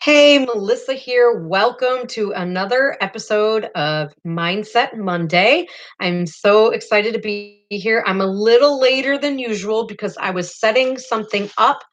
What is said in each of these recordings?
Hey, Melissa here. Welcome to another episode of Mindset Monday. I'm so excited to be here. I'm a little later than usual because I was setting something up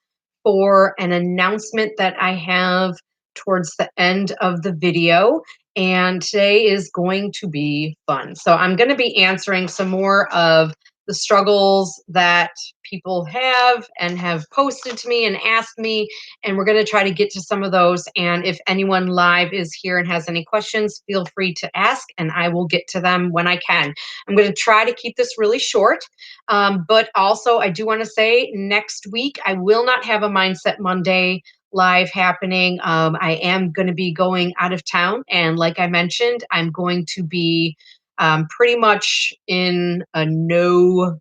for an announcement that I have towards the end of the video. And today is going to be fun. So I'm going to be answering some more of the struggles that people have and have posted to me and asked me, and we're going to try to get to some of those. And if anyone live is here and has any questions, feel free to ask and I will get to them when I can. I'm going to try to keep this really short. But also, I do want to say next week, I will not have a Mindset Monday live happening. I am going to be going out of town. And like I mentioned, I'm going to be pretty much in a no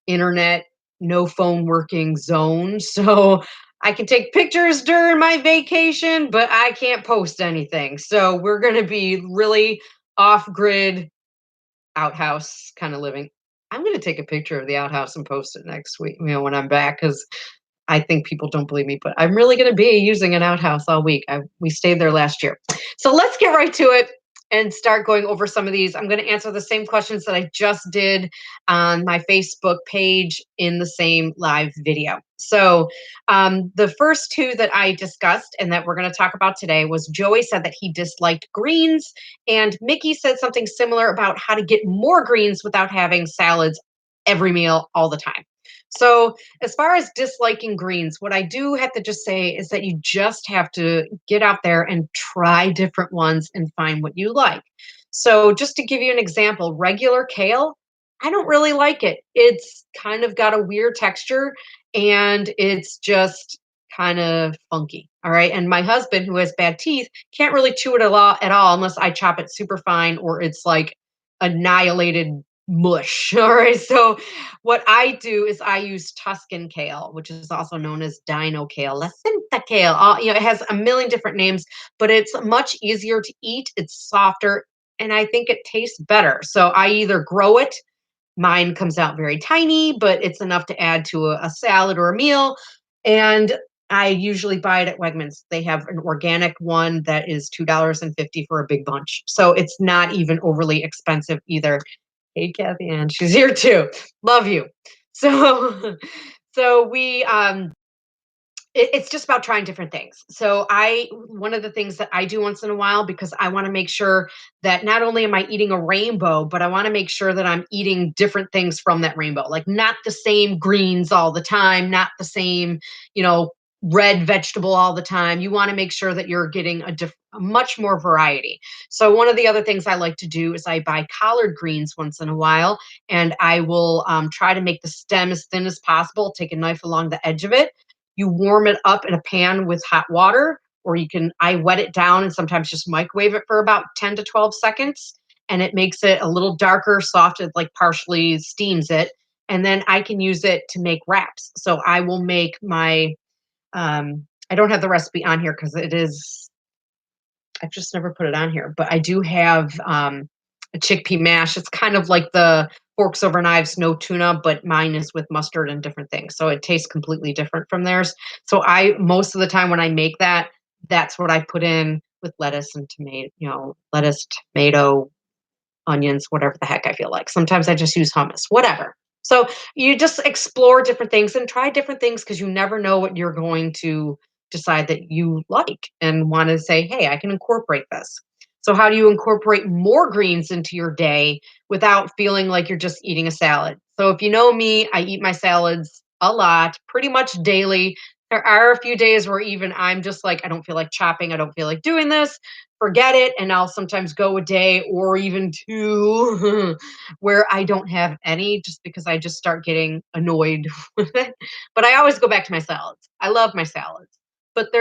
internet, no phone working zone. So I can take pictures during my vacation, but I can't post anything. So we're going to be really off grid outhouse kind of living. I'm going to take a picture of the outhouse and post it next week, when I'm back, because I think people don't believe me, but I'm really going to be using an outhouse all week. We stayed there last year. So let's get right to it and start going over some of these. I'm going to answer the same questions that I just did on my Facebook page in the same live video. So the first two that I discussed and that we're going to talk about today was Joey said that he disliked greens, and Mickey said something similar about how to get more greens without having salads every meal all the time. So, as far as disliking greens, what I do have to just say is that you just have to get out there and try different ones and find what you like. So, just to give you an example, regular kale, I don't really like it. It's kind of got a weird texture and it's just kind of funky. All right. And my husband, who has bad teeth, can't really chew it at all unless I chop it super fine or it's like annihilated mush. All right. So what I do is I use Tuscan kale, which is also known as dino kale, Lacinta kale. It has a million different names, but it's much easier to eat. It's softer, and I think it tastes better. So I either grow it. Mine comes out very tiny, but it's enough to add to a salad or a meal. And I usually buy it at Wegmans. They have an organic one that is $2.50 for a big bunch. So it's not even overly expensive either. Hey, Kathy Ann, she's here too. Love you. So, so we it's just about trying different things. So one of the things that I do once in a while, because I want to make sure that not only am I eating a rainbow, but I want to make sure that I'm eating different things from that rainbow, like not the same greens all the time, not the same, you know, red vegetable all the time. You want to make sure that you're getting a much more variety. So one of the other things I like to do is I buy collard greens once in a while, and I will try to make the stem as thin as possible, take a knife along the edge of it. You warm it up in a pan with hot water, or I wet it down and sometimes just microwave it for about 10 to 12 seconds. And it makes it a little darker, soft, it like partially steams it. And then I can use it to make wraps. So I will make I don't have the recipe on here because I've just never put it on here, but I do have a chickpea mash. It's kind of like the forks over knives, no tuna, but mine is with mustard and different things. So it tastes completely different from theirs. So most of the time when I make that, that's what I put in with lettuce and tomato, lettuce, tomato, onions, whatever the heck I feel like. Sometimes I just use hummus, whatever. So you just explore different things and try different things because you never know what you're going to decide that you like and want to say, hey, I can incorporate this. So, how do you incorporate more greens into your day without feeling like you're just eating a salad? So, if you know me, I eat my salads a lot, pretty much daily. There are a few days where even I'm just like, I don't feel like chopping, I don't feel like doing this, forget it. And I'll sometimes go a day or even two where I don't have any just because I just start getting annoyed with it. But I always go back to my salads. I love my salads. But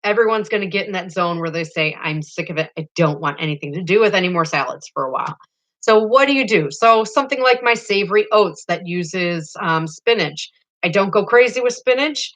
everyone's going to get in that zone where they say, I'm sick of it. I don't want anything to do with any more salads for a while. So, what do you do? So, something like my savory oats that uses spinach. I don't go crazy with spinach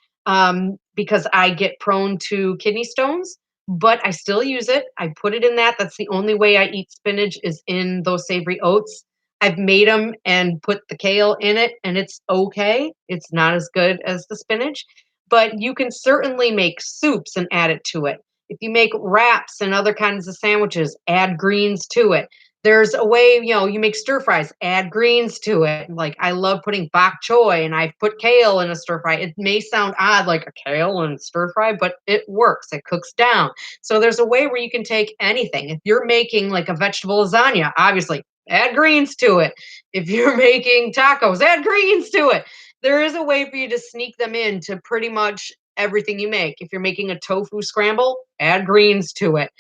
because I get prone to kidney stones, but I still use it. I put it in that. That's the only way I eat spinach is in those savory oats. I've made them and put the kale in it, and it's okay. It's not as good as the spinach, but you can certainly make soups and add it to it. If you make wraps and other kinds of sandwiches, add greens to it. There's a way, you make stir fries, add greens to it. Like I love putting bok choy and I put kale in a stir fry. It may sound odd, like a kale and stir fry, but it works. It cooks down. So there's a way where you can take anything. If you're making like a vegetable lasagna, obviously add greens to it. If you're making tacos, add greens to it. There is a way for you to sneak them into pretty much everything you make. If you're making a tofu scramble, add greens to it.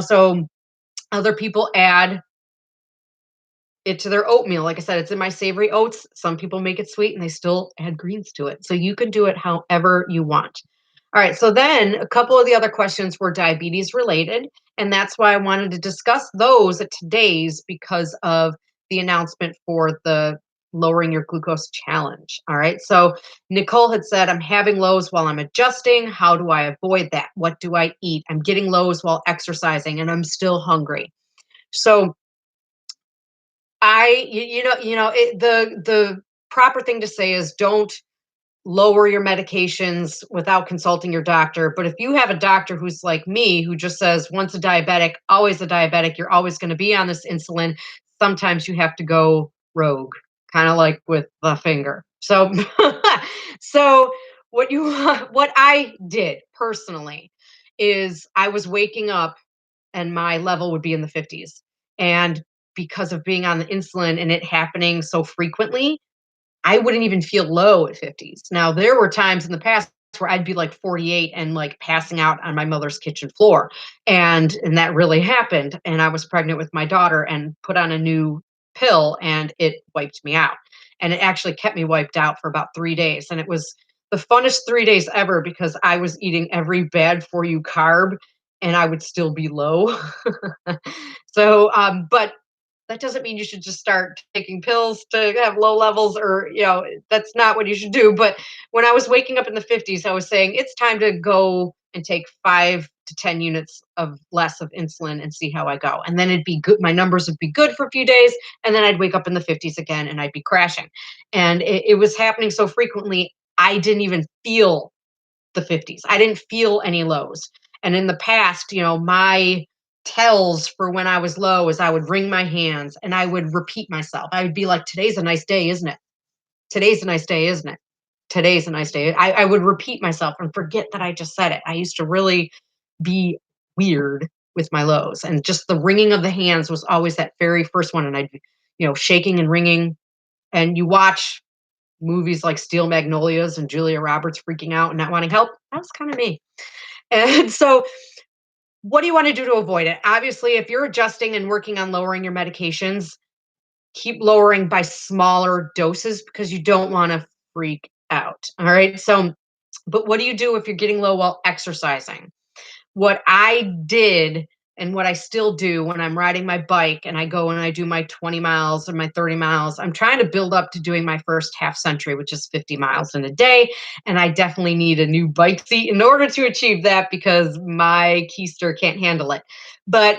So other people add it to their oatmeal. Like I said, it's in my savory oats. Some people make it sweet and they still add greens to it. So you can do it however you want. All right. So then a couple of the other questions were diabetes related. And that's why I wanted to discuss those at today's because of the announcement for the lowering your glucose challenge. All right. So Nicole had said, I'm having lows while I'm adjusting. How do I avoid that? What do I eat? I'm getting lows while exercising and I'm still hungry. So the proper thing to say is don't lower your medications without consulting your doctor. But if you have a doctor who's like me, who just says once a diabetic, always a diabetic, you're always going to be on this insulin, sometimes you have to go rogue, kind of like with the finger. So, so what I did personally is I was waking up and my level would be in the 50s. And because of being on the insulin and it happening so frequently, I wouldn't even feel low at 50s. Now, there were times in the past where I'd be like 48 and like passing out on my mother's kitchen floor. And that really happened. And I was pregnant with my daughter and put on a new pill and it wiped me out. And it actually kept me wiped out for about 3 days. And it was the funnest 3 days ever because I was eating every bad for you carb and I would still be low. But that doesn't mean you should just start taking pills to have low levels or, that's not what you should do. But when I was waking up in the 50s, I was saying it's time to go and take 5 to 10 units of less of insulin and see how I go. And then it'd be good. My numbers would be good for a few days. And then I'd wake up in the 50s again and I'd be crashing. And it was happening so frequently, I didn't even feel the 50s. I didn't feel any lows. And in the past, my tells for when I was low is I would wring my hands and I would repeat myself. I would be like, today's a nice day, isn't it? Today's a nice day, isn't it? Today's a nice day. I would repeat myself and forget that I just said it. I used to really be weird with my lows. And just the wringing of the hands was always that very first one. And I'd be, shaking and wringing. And you watch movies like Steel Magnolias and Julia Roberts freaking out and not wanting help. That was kind of me. And so, what do you want to do to avoid it? Obviously, if you're adjusting and working on lowering your medications, keep lowering by smaller doses because you don't want to freak out. All right. So, but what do you do if you're getting low while exercising? What I did and what I still do when I'm riding my bike and I go and I do my 20 miles or my 30 miles, I'm trying to build up to doing my first half century, which is 50 miles in a day. And I definitely need a new bike seat in order to achieve that because my keister can't handle it. But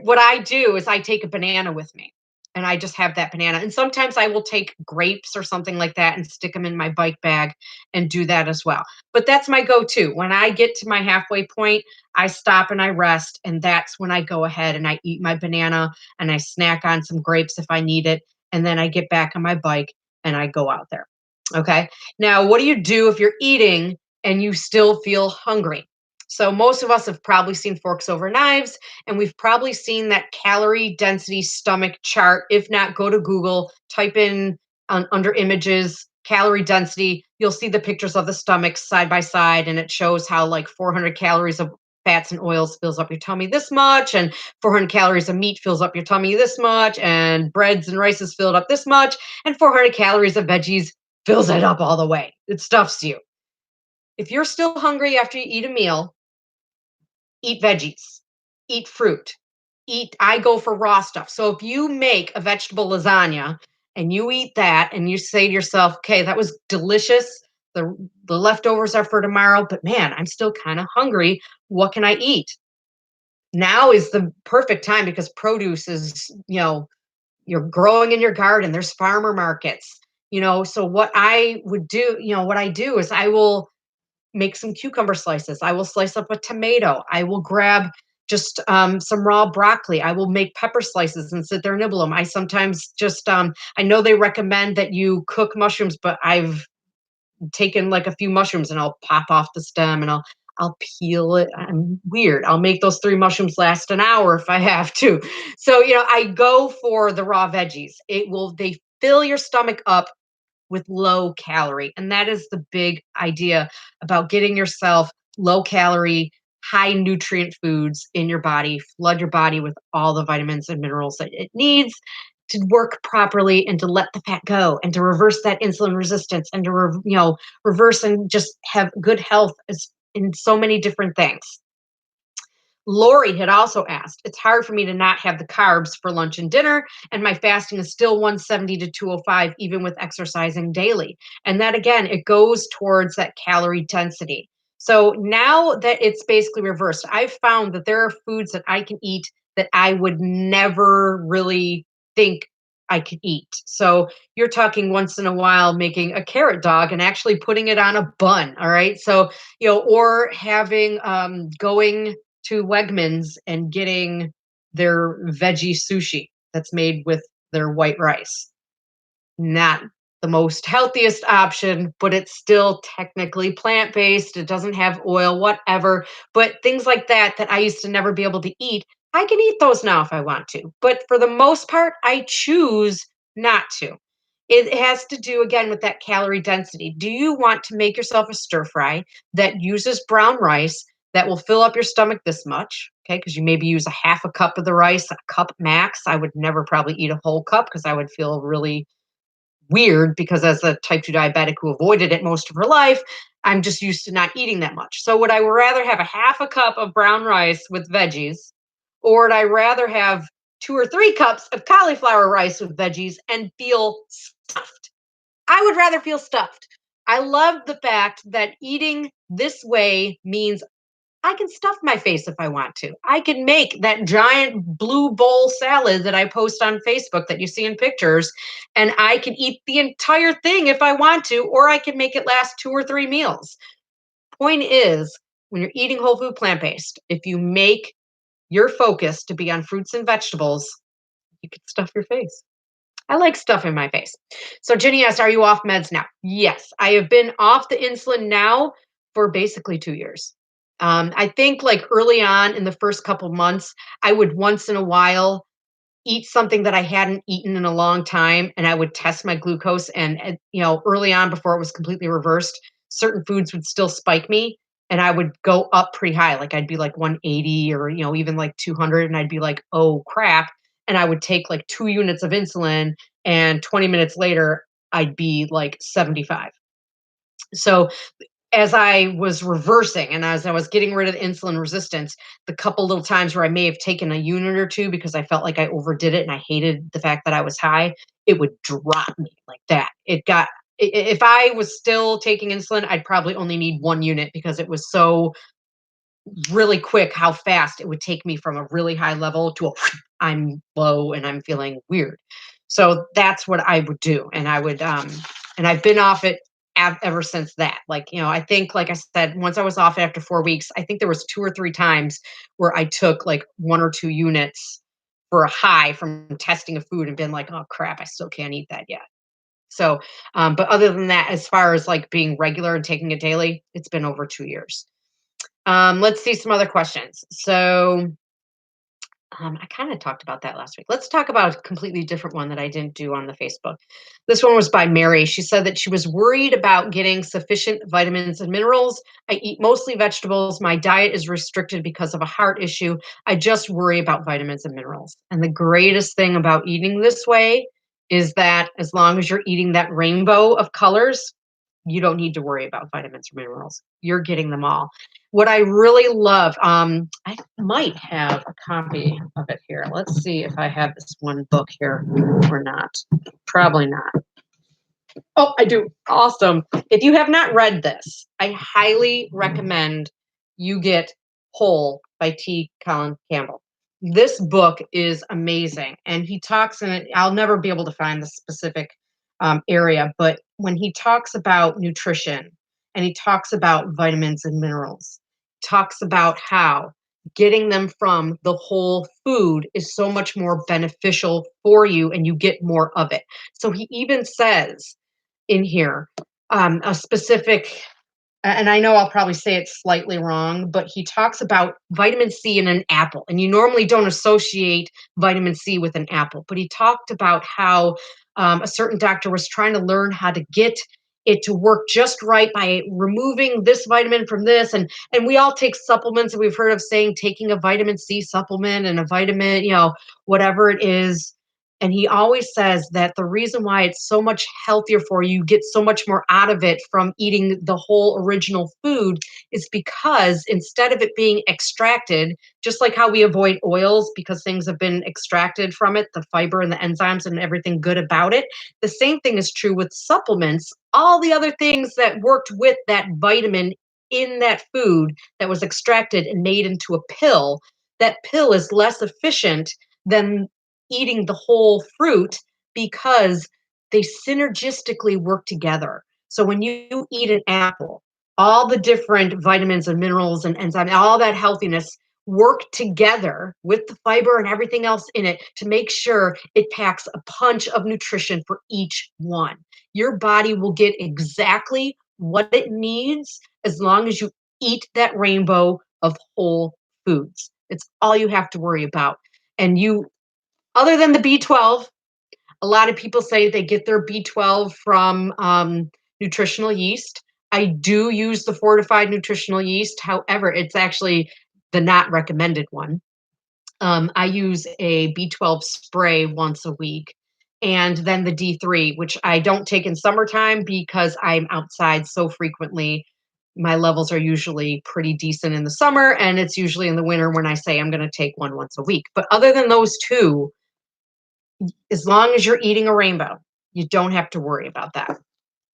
what I do is I take a banana with me and I just have that banana. And sometimes I will take grapes or something like that and stick them in my bike bag and do that as well. But that's my go to. When I get to my halfway point, I stop and I rest, and that's when I go ahead and I eat my banana and I snack on some grapes if I need it, and then I get back on my bike and I go out there. Okay. Now, what do you do if you're eating and you still feel hungry? So, most of us have probably seen Forks Over Knives, and we've probably seen that calorie density stomach chart. If not, go to Google, type in under images calorie density. You'll see the pictures of the stomachs side by side, and it shows how like 400 calories of fats and oils fills up your tummy this much, and 400 calories of meat fills up your tummy this much, and breads and rices filled up this much, and 400 calories of veggies fills it up all the way. It stuffs you. If you're still hungry after you eat a meal, eat veggies, eat fruit, I go for raw stuff. So if you make a vegetable lasagna and you eat that and you say to yourself, okay, that was delicious. The leftovers are for tomorrow, but man, I'm still kind of hungry. What can I eat? Now is the perfect time because produce is, you're growing in your garden. There's farmer markets, so what I would do, what I do is I will make some cucumber slices. I will slice up a tomato. I will grab just some raw broccoli. I will make pepper slices and sit there and nibble them. I sometimes just, I know they recommend that you cook mushrooms, but I've taken like a few mushrooms and I'll pop off the stem and I'll peel it. I'm weird. I'll make those three mushrooms last an hour if I have to. So, I go for the raw veggies. They fill your stomach up with low calorie. And that is the big idea about getting yourself low calorie, high nutrient foods in your body, flood your body with all the vitamins and minerals that it needs to work properly and to let the fat go and to reverse that insulin resistance and to reverse and just have good health in so many different things. Lori had also asked, it's hard for me to not have the carbs for lunch and dinner, and my fasting is still 170 to 205, even with exercising daily. And that, again, it goes towards that calorie density. So now that it's basically reversed, I've found that there are foods that I can eat that I would never really think I could eat. So you're talking once in a while making a carrot dog and actually putting it on a bun. All right. So, or having going to Wegmans and getting their veggie sushi that's made with their white rice. Not the most healthiest option, but it's still technically plant-based. It doesn't have oil, whatever. But things like that I used to never be able to eat, I can eat those now if I want to. But for the most part, I choose not to. It has to do again with that calorie density. Do you want to make yourself a stir fry that uses brown rice that will fill up your stomach this much? Okay, because you maybe use a half a cup of the rice, a cup max. I would never probably eat a whole cup because I would feel really weird because as a type 2 diabetic who avoided it most of her life, I'm just used to not eating that much. So would I rather have a half a cup of brown rice with veggies, or would I rather have 2 or 3 cups of cauliflower rice with veggies and feel stuffed? I would rather feel stuffed. I love the fact that eating this way means I can stuff my face if I want to. I can make that giant blue bowl salad that I post on Facebook that you see in pictures, and I can eat the entire thing if I want to, or I can make it last 2 or 3 meals. Point is, when you're eating whole food plant based, if you make your focus to be on fruits and vegetables, you can stuff your face. I like stuff in my face. So Jenny asked, are you off meds now? Yes, I have been off the insulin now for basically 2 years. I think like early on in the first couple months, I would once in a while eat something that I hadn't eaten in a long time, and I would test my glucose. And early on, before it was completely reversed, certain foods would still spike me, and I would go up pretty high. Like I'd be like 180 or even like 200, and I'd be like, oh crap. And I would take like 2 units of insulin, and 20 minutes later, I'd be like 75. So as I was reversing and as I was getting rid of the insulin resistance, the couple little times where I may have taken a unit or two because I felt like I overdid it and I hated the fact that I was high, it would drop me like that. If I was still taking insulin, I'd probably only need 1 unit because it was so really quick how fast it would take me from a really high level to a I'm low and I'm feeling weird. So that's what I would do. And I would and I've been off it ever since that. Like, I think like I said, once I was off after 4 weeks, I think there was 2 or 3 times where I took like 1 or 2 units for a high from testing a food and been like, oh crap, I still can't eat that yet. So, but other than that, as far as like being regular and taking it daily, it's been over 2 years. Let's see some other questions. So, I kind of talked about that last week. Let's talk about a completely different one that I didn't do on the Facebook. This one was by Mary. She said that she was worried about getting sufficient vitamins and minerals. I eat mostly vegetables. My diet is restricted because of a heart issue. I just worry about vitamins and minerals. And the greatest thing about eating this way is that as long as you're eating that rainbow of colors, you don't need to worry about vitamins or minerals. You're getting them all. What I really love, I might have a copy of it here. Let's see if I have this one book here or not. Probably not. Oh, I do. Awesome. If you have not read this, I highly recommend you get Whole by T. Colin Campbell. This book is amazing. And he talks in it, I'll never be able to find the specific area, but when he talks about nutrition and he talks about vitamins and minerals. Talks about how getting them from the whole food is so much more beneficial for you and you get more of it. So he even says in here a specific, and I know I'll probably say it slightly wrong, but he talks about vitamin C in an apple. And you normally don't associate vitamin C with an apple, but he talked about how a certain doctor was trying to learn how to get it to work just right by removing this vitamin from this. And we all take supplements, and we've heard of saying taking a vitamin C supplement and a vitamin, whatever it is. And he always says that the reason why it's so much healthier for you, you get so much more out of it from eating the whole original food, is because instead of it being extracted, just like how we avoid oils because things have been extracted from it, the fiber and the enzymes and everything good about it, the same thing is true with supplements. All the other things that worked with that vitamin in that food that was extracted and made into a pill, that pill is less efficient than eating the whole fruit because they synergistically work together. So when you eat an apple, all the different vitamins and minerals and enzymes, all that healthiness work together with the fiber and everything else in it to make sure it packs a punch of nutrition for each one. Your body will get exactly what it needs as long as you eat that rainbow of whole foods. It's all you have to worry about. And you, other than the B12, a lot of people say they get their B12 from nutritional yeast. I do use the fortified nutritional yeast. However, it's actually the not recommended one. I use a B12 spray once a week, and then the D3, which I don't take in summertime because I'm outside so frequently. My levels are usually pretty decent in the summer, and it's usually in the winter when I say I'm going to take one once a week. But other than those two, as long as you're eating a rainbow, you don't have to worry about that.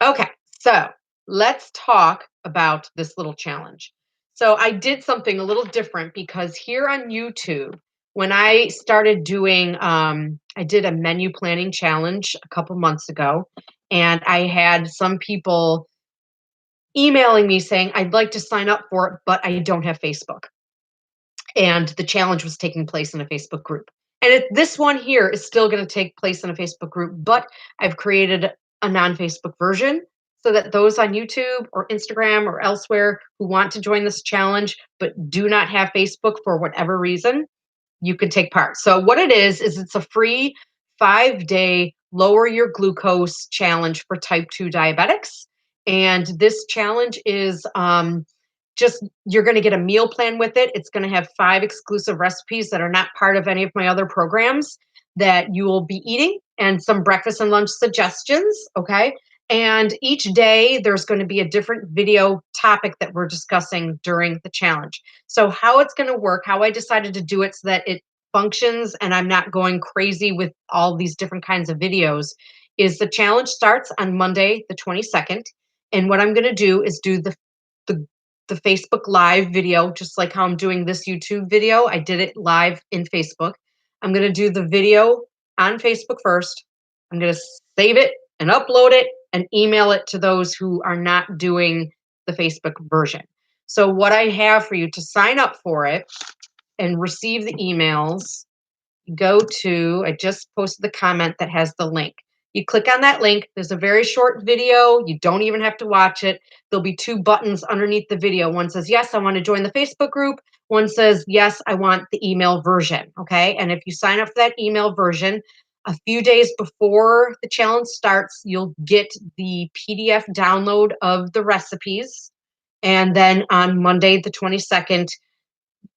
Okay, so let's talk about this little challenge. So I did something a little different because here on YouTube, when I started doing, I did a menu planning challenge a couple months ago, and I had some people emailing me saying, I'd like to sign up for it, but I don't have Facebook. And the challenge was taking place in a Facebook group. And this one here is still going to take place in a Facebook group, but I've created a non Facebook version so that those on YouTube or Instagram or elsewhere who want to join this challenge but do not have Facebook for whatever reason, you can take part. So, what it is it's a free 5-day lower your glucose challenge for type 2 diabetics. And this challenge is just you're going to get a meal plan with it. It's going to have 5 exclusive recipes that are not part of any of my other programs that you will be eating, and some breakfast and lunch suggestions. Okay. And each day there's going to be a different video topic that we're discussing during the challenge. So, how it's going to work, how I decided to do it so that it functions and I'm not going crazy with all these different kinds of videos, is the challenge starts on Monday, the 22nd. And what I'm going to do is do the the Facebook Live video, just like how I'm doing this YouTube video. I did it live in Facebook. I'm going to do the video on Facebook first. I'm going to save it and upload it and email it to those who are not doing the Facebook version. So, what I have for you to sign up for it and receive the emails, go to, I just posted the comment that has the link. You click on that link. There's a very short video. You don't even have to watch it. There'll be 2 buttons underneath the video. One says, yes, I want to join the Facebook group. One says, yes, I want the email version. Okay. And if you sign up for that email version, a few days before the challenge starts, you'll get the PDF download of the recipes. And then on Monday, the 22nd,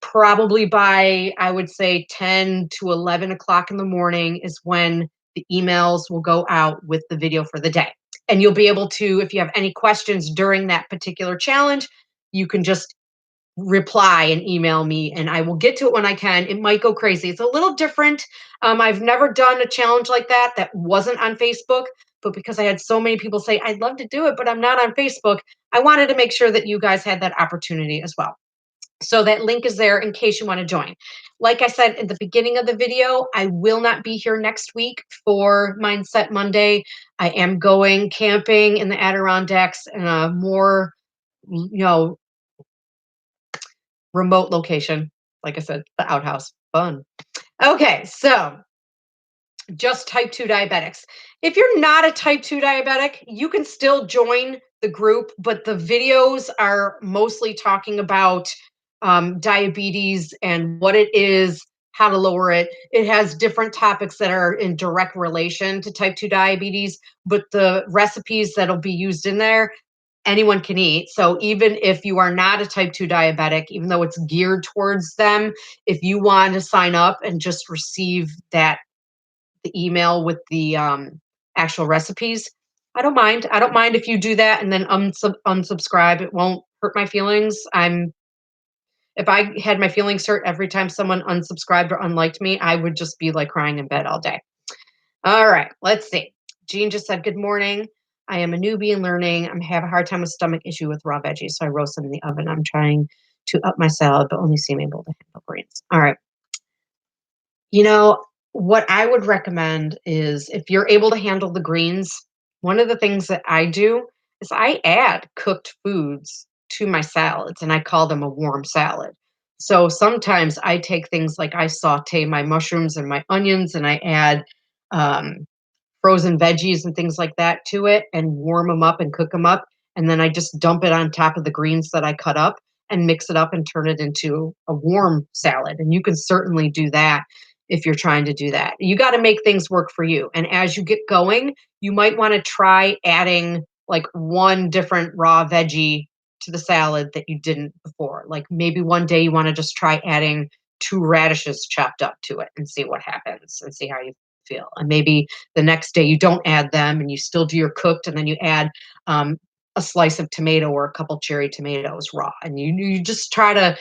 probably by, I would say, 10 to 11 o'clock in the morning is when the emails will go out with the video for the day. And you'll be able to, if you have any questions during that particular challenge, you can just reply and email me, and I will get to it when I can. It might go crazy. It's a little different. I've never done a challenge like that wasn't on Facebook, but because I had so many people say, I'd love to do it, but I'm not on Facebook, I wanted to make sure that you guys had that opportunity as well. So that link is there in case you want to join. Like I said at the beginning of the video, I will not be here next week for Mindset Monday. I am going camping in the Adirondacks and more you know, remote location. Like I said, the outhouse. Fun. Okay, so just type 2 diabetics. If you're not a type 2 diabetic, you can still join the group, but the videos are mostly talking about diabetes and what it is, how to lower it. It has different topics that are in direct relation to type 2 diabetes, but the recipes that'll be used in there, anyone can eat. So even if you are not a type 2 diabetic, even though it's geared towards them, if you want to sign up and just receive the email with the actual recipes, I don't mind. I don't mind if you do that and then unsubscribe. It won't hurt my feelings. If I had my feelings hurt every time someone unsubscribed or unliked me, I would just be like crying in bed all day. All right, let's see. Jean just said, "Good morning. I am a newbie and learning. I have a hard time with stomach issue with raw veggies, so I roast them in the oven. I'm trying to up my salad, but only seem able to handle greens." All right. You know, what I would recommend is if you're able to handle the greens, one of the things that I do is I add cooked foods to my salads and I call them a warm salad. So sometimes I take things like I saute my mushrooms and my onions and I add um, frozen veggies and things like that to it and warm them up and cook them up. And then I just dump it on top of the greens that I cut up and mix it up and turn it into a warm salad. And you can certainly do that if you're trying to do that. You got to make things work for you. And as you get going, you might want to try adding like one different raw veggie to the salad that you didn't before. Like maybe one day you want to just try adding two radishes chopped up to it and see what happens and see how you feel. And maybe the next day you don't add them and you still do your cooked and then you add a slice of tomato or a couple cherry tomatoes raw. And you just try to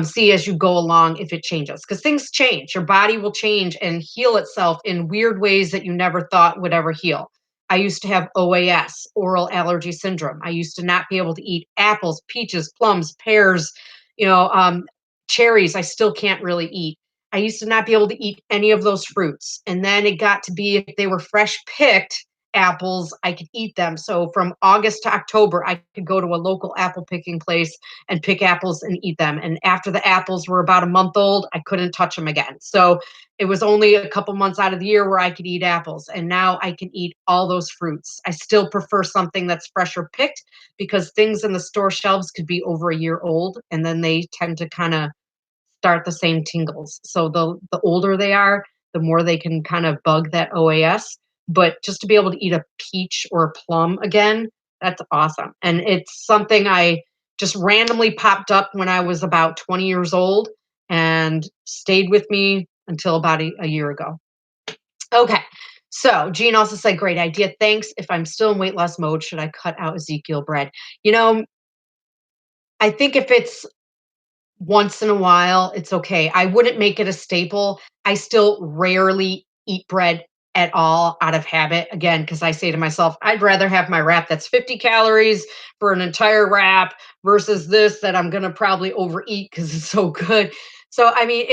see as you go along if it changes because things change. Your body will change and heal itself in weird ways that you never thought would ever heal. I used to have OAS, oral allergy syndrome. I used to not be able to eat apples, peaches, plums, pears, you know, cherries. I still can't really eat. I used to not be able to eat any of those fruits. And then it got to be if they were fresh picked apples, I could eat them. So from August to October, I could go to a local apple picking place and pick apples and eat them. And after the apples were about a month old, I couldn't touch them again. So it was only a couple months out of the year where I could eat apples. And now I can eat all those fruits. I still prefer something that's fresh or picked because things in the store shelves could be over a year old and then they tend to kind of start the same tingles. So the older they are, the more they can kind of bug that OAS. But just to be able to eat a peach or a plum again, that's awesome. And it's something I just randomly popped up when I was about 20 years old and stayed with me until about a year ago. Okay. So Jean also said, great idea. Thanks. If I'm still in weight loss mode, should I cut out Ezekiel bread? You know, I think if it's once in a while, it's okay. I wouldn't make it a staple. I still rarely eat bread at all out of habit. Again, because I say to myself, I'd rather have my wrap that's 50 calories for an entire wrap versus this that I'm going to probably overeat because it's so good. So, I mean,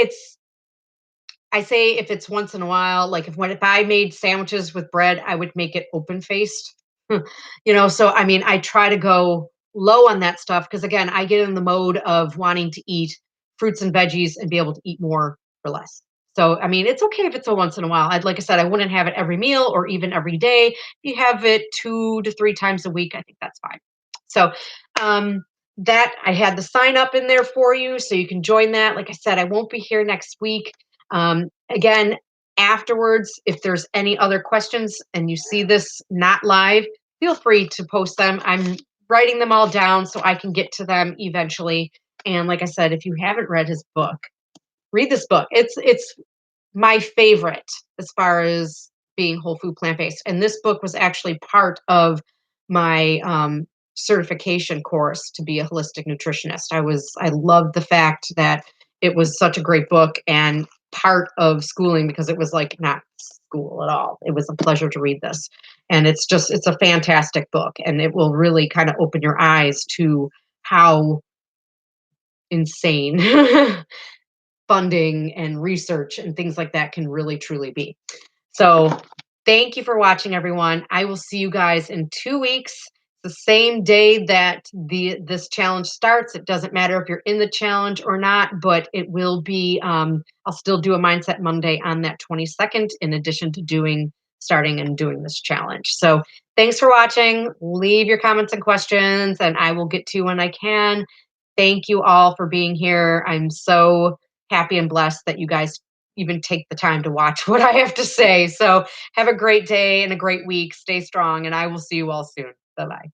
I say if it's once in a while, like if I made sandwiches with bread, I would make it open faced. So I mean, I try to go low on that stuff because again, I get in the mode of wanting to eat fruits and veggies and be able to eat more for less. So I mean, it's okay if it's a once in a while. Like I said, I wouldn't have it every meal or even every day. If you have it 2 to 3 times a week, I think that's fine. So um that I had the sign up in there for you so you can join that. Like I said, I won't be here next week. Again, afterwards, if there's any other questions and you see this not live, feel free to post them. I'm writing them all down so I can get to them eventually. And like I said, if you haven't read his book, read this book. It's my favorite as far as being whole food plant based. And this book was actually part of my certification course to be a holistic nutritionist. I loved the fact that it was such a great book and part of schooling because it was like not school at all. It was a pleasure to read this. And it's a fantastic book and it will really kind of open your eyes to how insane funding and research and things like that can really truly be. So, thank you for watching, everyone. I will see you guys in 2 weeks. the same day that this challenge starts. It doesn't matter if you're in the challenge or not, but it will be. I'll still do a Mindset Monday on that 22nd, in addition to starting and doing this challenge. So thanks for watching. Leave your comments and questions, and I will get to you when I can. Thank you all for being here. I'm so happy and blessed that you guys even take the time to watch what I have to say. So have a great day and a great week. Stay strong, and I will see you all soon. Bye bye.